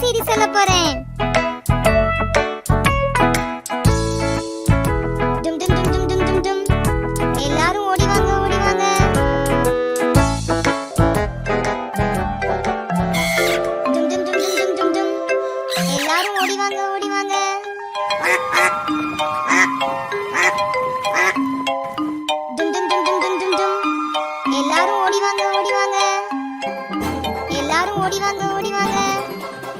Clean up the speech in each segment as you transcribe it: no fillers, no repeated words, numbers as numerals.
செய்தி சொல்ல போறேன். டும் டும் டும் டும் டும் டும் டும். எல்லாரும் ஓடி வாங்க, ஓடி வாங்க. டும் டும் டும் டும் டும் டும் டும். எல்லாரும் ஓடி வாங்க, ஓடி வாங்க. டும் டும் டும் டும் டும் டும் டும். எல்லாரும் ஓடி வாங்க, ஓடி வாங்க. எல்லாரும் ஓடி வாங்க, ஓடி வாங்க.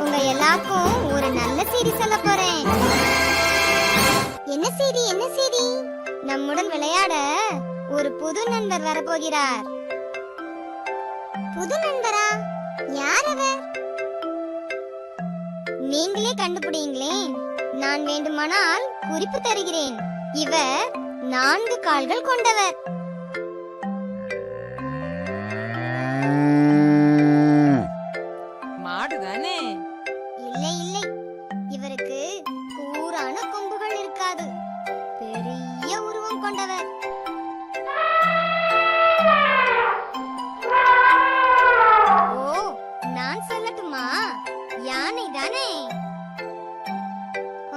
உங்க எல்லாருக்கும் ஒரு நல்ல செய்தி சொல்ல போறேன். என்ன செய்தி, என்ன செய்தி? நம்முடன் விளையாட ஒரு புது நண்பர் வரப்போகிறார். புது நண்பரா? யார் அவர்? நீங்களே கண்டுபிடிங்களேன். நான் வேண்டுமானால் குறிப்பு தருகிறேன். இவர் 4 கால்கள் கொண்டவர். மாடுதானே? இல்லை இல்லை, இவருக்கு கூரான கொம்புகள் இருக்காது. பெரிய உருவம் கொண்டவர். ஓ, நான் சொல்லட்டுமா? யானை தானே?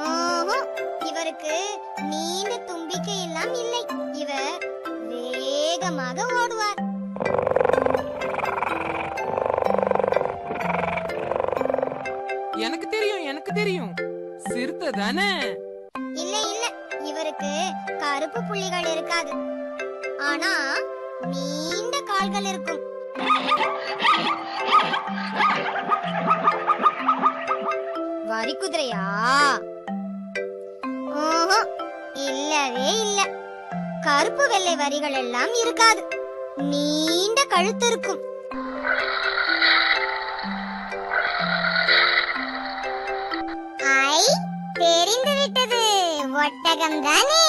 ஓஹோ, இவருக்கு நீண்ட தும்பிக்கை எல்லாம் இல்லை. இவர் வேகமாக ஓடுவார். எனக்கு தெரியும், எனக்கு தெரியும். சிறுத்தை தானே? இல்ல இல்ல, இவருக்கு கருப்பு புள்ளிகள் இருக்காது. ஆனா நீண்ட கால்கள் இருக்கும். வரி குதிரையா? ஓஹோ, இல்லவே இல்ல. கருப்பு வெள்ளை வரிகள் எல்லாம் இருக்காது. நீண்ட கழுத்து இருக்கும். ஐ, தெரிந்து விட்டது. ஒட்டகம் தானே?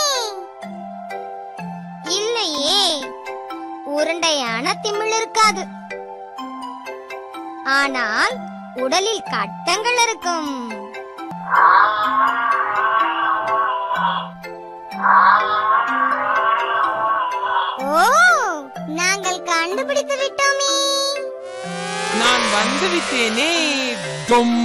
இல்லையே, உருண்டையான திமில் இருக்காது. ஆனால் உடலில் கட்டங்கள் இருக்கும். ஓ, நாங்கள் கண்டுபிடித்து விட்டோமே. நான் வந்து விட்டேனே. டும்.